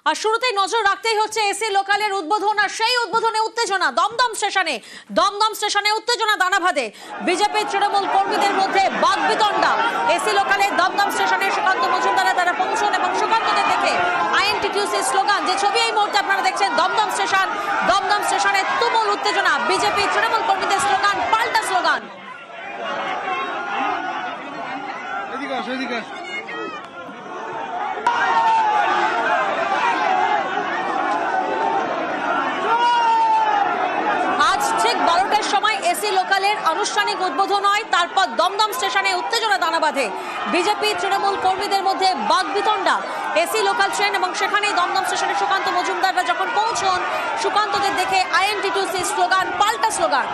আর শুরুতেই নজর রাখতেই হচ্ছে এসি লোকালের উদ্বোধন, আর সেই উদ্বোধনে উত্তেজনা দমদম স্টেশনে উত্তেজনা দানা বাঁধে। বিজেপি তৃণমূল কর্মীদের মধ্যে বাগবিতণ্ডা। এসি লোকালে দমদম স্টেশনে সুকান্ত মজুমদার তারা পৌঁছন এবং সুকান্তদের দেখে আইএনটিটিউসি স্লোগান, যে ছবি এই মুহূর্তে আপনারা দেখছেন দমদম স্টেশনে তুমুল উত্তেজনা। বিজেপি তৃণমূল কর্মীদের স্লোগান, পাল্টা স্লোগান। ঠিক 12টার সময় এসি লোকালের আনুষ্ঠানিক উদ্বোধন হয়, তারপর দমদম স্টেশনে উত্তেজনা দানা বাঁধে। বিজেপি তৃণমূল কর্মীদের মধ্যে বাগবিতণ্ডা। এসি লোকাল ট্রেন এবং সেখানেই দমদম স্টেশনে সুকান্ত মজুমদাররা যখন পৌঁছন, সুকান্তদের দেখে আইএনটিটিউসি স্লোগান, পাল্টা স্লোগান।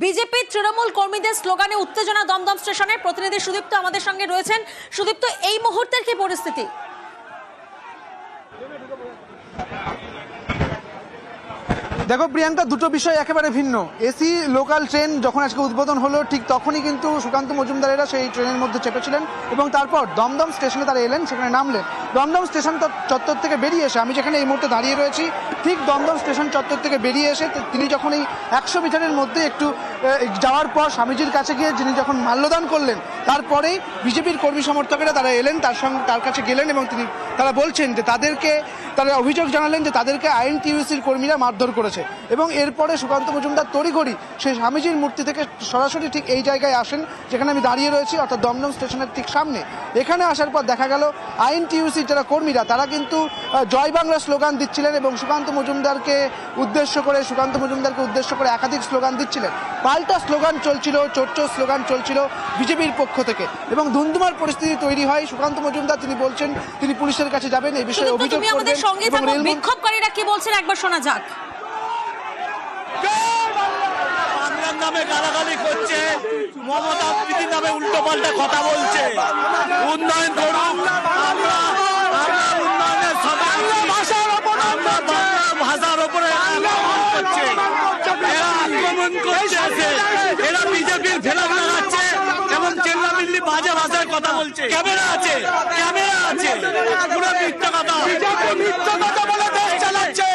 বিজেপি তৃণমূল কর্মীদের স্লোগানে উত্তেজনা দমদম স্টেশনের। প্রতিনিধি সুদীপ্ত আমাদের সঙ্গে রয়েছেন। সুদীপ্ত, এই মুহূর্তের কি পরিস্থিতি? দেখো প্রিয়াঙ্কা, দুটো বিষয় একেবারে ভিন্ন। এসি লোকাল ট্রেন যখন আজকে উদ্বোধন হলো, ঠিক তখনই কিন্তু সুকান্ত মজুমদারেরা সেই ট্রেনের মধ্যে চেপেছিলেন এবং তারপর দমদম স্টেশনে তারা এলেন, সেখানে নামলেন। দমদম স্টেশন চত্বর থেকে বেরিয়ে এসে, আমি যেখানে এই মুহূর্তে দাঁড়িয়ে রয়েছি, ঠিক দমদম স্টেশন চত্বর থেকে বেরিয়ে এসে তিনি যখন এই 100 মিটারের মধ্যে একটু যাওয়ার পর স্বামীজির কাছে গিয়ে যিনি যখন মাল্যদান করলেন, তারপরেই বিজেপির কর্মী সমর্থকেরা তারা এলেন, তার কাছে গেলেন এবং তারা বলছেন যে তারা অভিযোগ জানালেন যে তাদেরকে আইএনটিইউসির কর্মীরা মারধর করেছে। এবং এরপরে সুকান্ত মজুমদার তড়িঘড়ি সেই স্বামীজির মূর্তি থেকে সরাসরি ঠিক এই জায়গায় আসেন যেখানে আমি দাঁড়িয়ে রয়েছি, অর্থাৎ দমদম স্টেশনের ঠিক সামনে। এখানে আসার পর দেখা গেল আইএনটিইউসির যারা কর্মীরা তারা কিন্তু জয় বাংলা স্লোগান দিচ্ছিলেন এবং সুকান্ত মজুমদারকে উদ্দেশ্য করে একাধিক স্লোগান দিচ্ছিলেন। পাল্টা স্লোগান চলছিল, চোরচোর স্লোগান চলছিল বিজেপির পক্ষ থেকে এবং ধুন্ধুমার পরিস্থিতি তৈরি হয়। সুকান্ত মজুমদার তিনি বলছেন তিনি পুলিশের কাছে যাবেন, এই বিষয়ে অভিযোগ করবেন। বিক্ষোভকারীরা কি বলছেন একবার শোনা যাক। বাংলার নামে গালাগালি করছে, মমতা দিদির নামে উল্টো পাল্টা কথা বলছে। উন্নয়ন করুন, আমরা উন্নয়নের সাথে ভাষার ওপরে আক্রমণ করছে, এরা বিজেপির ফেলা লাগাচ্ছে এবং চেল্লামিল্লি বাজে ভাষায় কথা বলছে। ক্যামেরা আছে পুরো মিথ্যা কথা বলে দেশ চালাচ্ছে।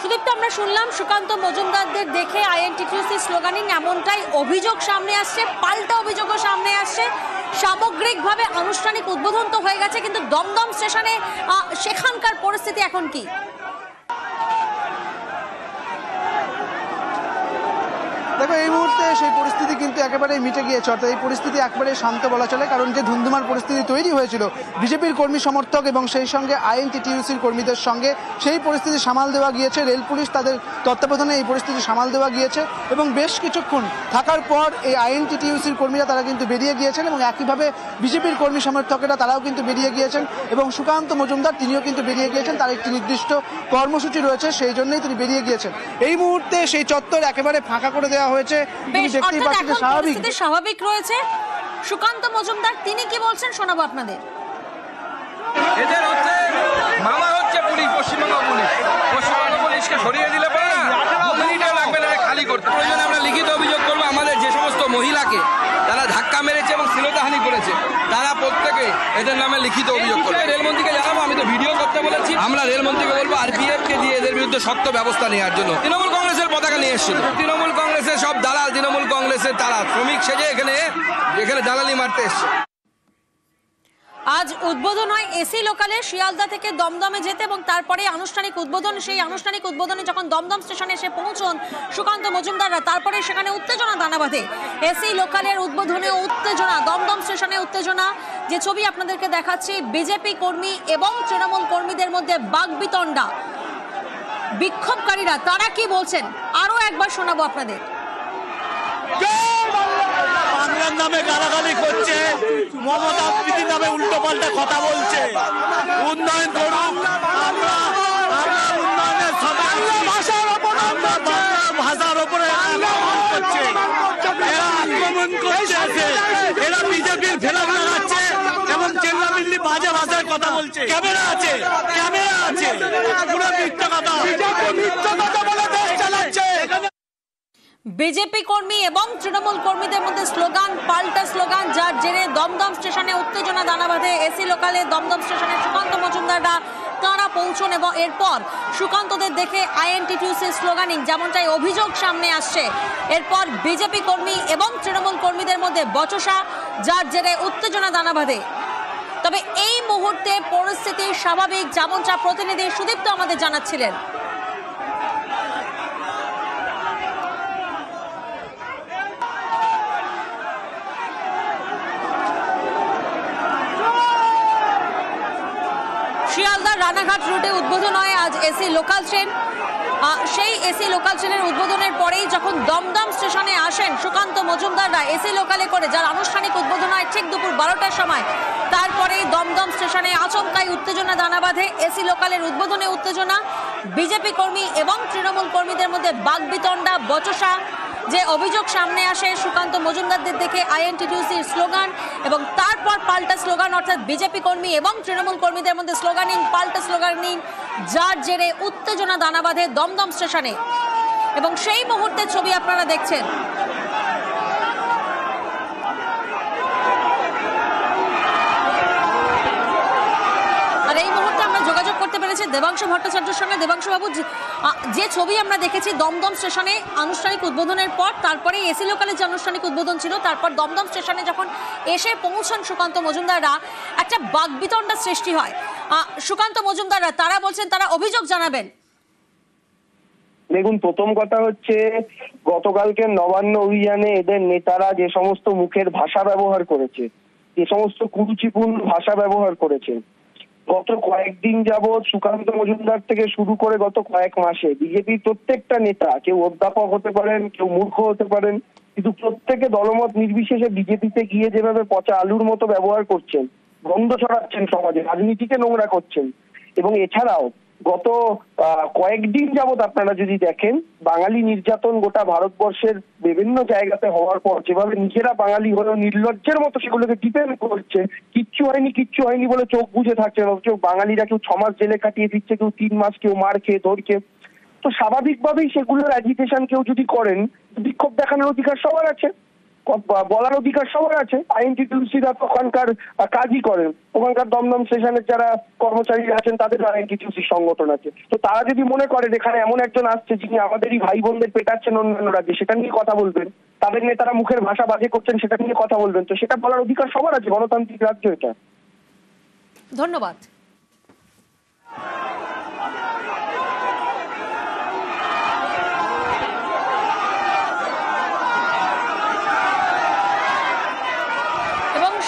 সুদীপ্ত, আমরা শুনলাম সুকান্ত মজুমদারদের দেখে আইএনটিটিউসি স্লোগানিং, এমনটাই অভিযোগ সামনে আসছে, পাল্টা অভিযোগও সামনে আসছে। সামগ্রিকভাবে আনুষ্ঠানিক উদ্বোধন তো হয়ে গেছে, কিন্তু দমদম স্টেশনে সেখানকার পরিস্থিতি এখন কি? দেখো, এই মুহূর্তে সেই পরিস্থিতি কিন্তু একেবারেই মিটে গিয়েছে, অর্থাৎ এই পরিস্থিতি একেবারে শান্ত বলা চলে। কারণ যে ধুন্ধুমার পরিস্থিতি তৈরি হয়েছিল বিজেপির কর্মী সমর্থক এবং সেই সঙ্গে আইএনটিটিইউসির কর্মীদের সঙ্গে, সেই পরিস্থিতি সামাল দেওয়া গিয়েছে। রেল পুলিশ তাদের তত্ত্বাবধানে এই পরিস্থিতি সামাল দেওয়া গিয়েছে এবং বেশ কিছুক্ষণ থাকার পর এই আইএনটিটিইউসির কর্মীরা তারা কিন্তু বেরিয়ে গিয়েছেন এবং একইভাবে বিজেপির কর্মী সমর্থকেরা তারাও কিন্তু বেরিয়ে গিয়েছেন এবং সুকান্ত মজুমদার তিনিও কিন্তু বেরিয়ে গিয়েছেন। তার একটি নির্দিষ্ট কর্মসূচি রয়েছে, সেই জন্যই তিনি বেরিয়ে গিয়েছেন। এই মুহূর্তে সেই চত্বর একেবারে ফাঁকা করে দেওয়া হয়েছে। স্বাভাবিক রয়েছে। সুকান্ত মজুমদার তিনি কি বলছেন শোনাবো আপনাদের। এদের হচ্ছে মামা হচ্ছে পুলিশ, পশ্চিমবঙ্গ পুলিশকে সরিয়ে দিলে পরে না লাগবে না খালি করতে। প্রয়োজনে আমরা লিখিত অভিযোগ করবো। আমাদের যে সমস্ত মহিলাকে তারা ধাক্কা মেরেছে এবং শ্লীলতাহানি করেছে, তারা প্রত্যেকে এদের নামে লিখিত অভিযোগ করবে। রেলমন্ত্রীকে জানাবো, আমি তো ভিডিও করতে বলেছি। আমরা রেলমন্ত্রীকে বলবো আরপিএফকে দিয়ে এদের বিরুদ্ধে শক্ত ব্যবস্থা নেওয়ার জন্য। তৃণমূল কংগ্রেসের পতাকা নিয়ে এসেছিল, তৃণমূল কংগ্রেসের সব দালাল, তৃণমূল কংগ্রেসের তারা শ্রমিক সেজে এখানে দালালি মারতে এসছে। আজ উদ্বোধন হয় এসি লোকালে শিয়ালদা থেকে দমদমে যেতে এবং তারপরে আনুষ্ঠানিক উদ্বোধন। সেই আনুষ্ঠানিক উদ্বোধনে যখন দমদম স্টেশনে এসে পৌঁছন সুকান্ত মজুমদাররা, তারপরে সেখানে উত্তেজনা দানা বাঁধে। এসি লোকালের উদ্বোধনে উত্তেজনা, দমদম স্টেশনে উত্তেজনা। যে ছবি আপনাদেরকে দেখাচ্ছি, বিজেপি কর্মী এবং তৃণমূল কর্মীদের মধ্যে বাগবিতণ্ডা। বিক্ষোভকারীরা তারা কি বলছেন আরো একবার শোনাবো আপনাদের। বাংলার নামে গালাগালি করছে, মমতা দিদির নামে উল্টো পাল্টা কথা বলছে। উন্নয়ন করুন, আমরা উন্নয়নের সাথে ভাষার ওপরে আক্রমণ করছে, এরা বিজেপির ফেলা লাগাচ্ছে এবং চেল্লামিল্লি বাজে ভাষায় কথা বলছে। ক্যামেরা আছে পুরো মিথ্যা কথা বলে দেশ চালাচ্ছে। বিজেপি কর্মী এবং তৃণমূল কর্মীদের মধ্যে স্লোগান, পাল্টা স্লোগান, যার জেরে দমদম স্টেশনে উত্তেজনা দানা বাঁধে। এসি লোকালে দমদম স্টেশনে সুকান্ত মজুমদাররা তাঁরা পৌঁছন এবং এরপর সুকান্তদের দেখে আইএনটিটিউসি স্লোগানিং, যেমনটাই অভিযোগ সামনে আসছে। এরপর বিজেপি কর্মী এবং তৃণমূল কর্মীদের মধ্যে বচসা, যার জেরে উত্তেজনা দানা বাঁধে। তবে এই মুহূর্তে পরিস্থিতি স্বাভাবিক, যেমনটা প্রতিনিধি সুদীপ্ত আমাদের জানাচ্ছিলেন। শিয়ালদা রানাঘাট রুটে উদ্বোধন হয় আজ এসি লোকাল ট্রেন। সেই এসি লোকাল ট্রেনের উদ্বোধনের পরেই যখন দমদম স্টেশনে আসেন সুকান্ত মজুমদাররা এসি লোকালে করে, যার আনুষ্ঠানিক উদ্বোধন হয় ঠিক দুপুর 12টার সময়, তারপরেই দমদম স্টেশনে আচমকাই উত্তেজনা দানা বাঁধে। এসি লোকালের উদ্বোধনে উত্তেজনা, বিজেপি কর্মী এবং তৃণমূল কর্মীদের মধ্যে বাগবিতণ্ডা, বচসা, যে অভিযোগ সামনে আসে সুকান্ত মজুমদারদের দেখে আইএনটিটিউসির স্লোগান এবং তারপর পাল্টা স্লোগান, অর্থাৎ বিজেপি কর্মী এবং তৃণমূল কর্মীদের মধ্যে স্লোগানিং, পাল্টা স্লোগানিং, যার জেরে উত্তেজনা দানা বাঁধে দমদম স্টেশনে। এবং সেই মুহূর্তের ছবি আপনারা দেখছেন। আর এই মুহূর্তে আমরা যোগাযোগ করতে পেরেছি দেবাংশু ভট্টাচার্যের সঙ্গে। দেবাংশু বাবু, যে ছবি আমরা দেখেছি দমদম স্টেশনে আনুষ্ঠানিক উদ্বোধনের পর, তারপরে এসি লোকালে যে আনুষ্ঠানিক উদ্বোধন ছিল, তারপর দমদম স্টেশনে যখন এসে পৌঁছান সুকান্ত মজুমদাররা, একটা বাগবিতণ্ডা সৃষ্টি হয়। সুকান্ত মজুমদাররা তারা বলছেন তারা অভিযোগ জানাবেন। দেখুন, প্রথম কথা হচ্ছে গতকালকে নবান্ন অভিযানে এদের নেতারা যে সমস্ত মুখের ভাষা ব্যবহার করেছে, যে সমস্ত কুরুচিপূর্ণ ভাষা ব্যবহার করেছে, গত কয়েকদিন যাবৎ সুকান্ত মজুমদার থেকে শুরু করে গত কয়েক মাসে বিজেপির প্রত্যেকটা নেতা, কেউ অধ্যাপক হতে পারেন, কেউ মূর্খ হতে পারেন, কিন্তু প্রত্যেকে দলমত নির্বিশেষে বিজেপিতে গিয়ে যেভাবে পচা আলুর মতো ব্যবহার করছেন, গন্ধ ছড়াচ্ছেন সমাজে, রাজনীতিকে নোংরা করছেন। এবং এছাড়াও গত কয়েকদিন যাবৎ আপনারা যদি দেখেন, বাঙালি নির্যাতন গোটা ভারতবর্ষের বিভিন্ন জায়গাতে হওয়ার পর যেভাবে নিজেরা বাঙালি হলেও নির্লজ্জের মতো সেগুলোকে ডিপেন্ড করছে, কিচ্ছু হয়নি বলে চোখ বুঝে থাকছে। কেউ বাঙালিরা কেউ 6 মাস জেলে কাটিয়ে দিচ্ছে, কেউ 3 মাস, কেউ মার খেয়ে ধর খেয়ে। তো স্বাভাবিকভাবেই সেগুলোর অ্যাজিটেশন কেউ যদি করেন, বিক্ষোভ দেখানোর অধিকার সবার আছে, বলার অধিকার সবার আছে। আইএনটিটিউসিরা ওখানকার কাজই করেন, ওখানকার দমদম স্টেশনের যারা কর্মচারীরা আছেন তাদের আইএনটিটিউসি সংগঠন আছে। তো তারা যদি মনে করেন এখানে এমন একজন আসছে যিনি আমাদেরই ভাই বোনদের পেটাচ্ছেন অন্যান্য রাজ্যে, সেটা নিয়ে কথা বলবেন, তাদের নেতারা মুখের ভাষা বাজে করছেন সেটা নিয়ে কথা বলবেন, তো সেটা বলার অধিকার সবার আছে, গণতান্ত্রিক রাজ্য এটা। ধন্যবাদ।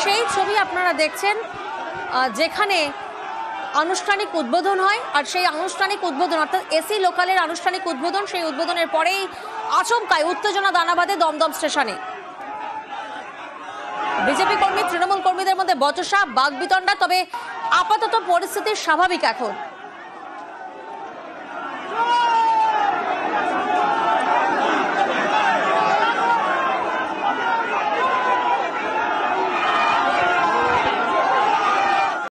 সেই ছবি আপনারা দেখছেন যেখানে আনুষ্ঠানিক উদ্বোধন হয়, আর সেই আনুষ্ঠানিক উদ্বোধন অর্থাৎ এসি লোকালের আনুষ্ঠানিক উদ্বোধন, সেই উদ্বোধনের পরেই আচমকায় উত্তেজনা দানা বাঁধে দমদম স্টেশনে। বিজেপি কর্মী তৃণমূল কর্মীদের মধ্যে বচসা, বাগবিতণ্ডা। তবে আপাতত পরিস্থিতি স্বাভাবিক এখন।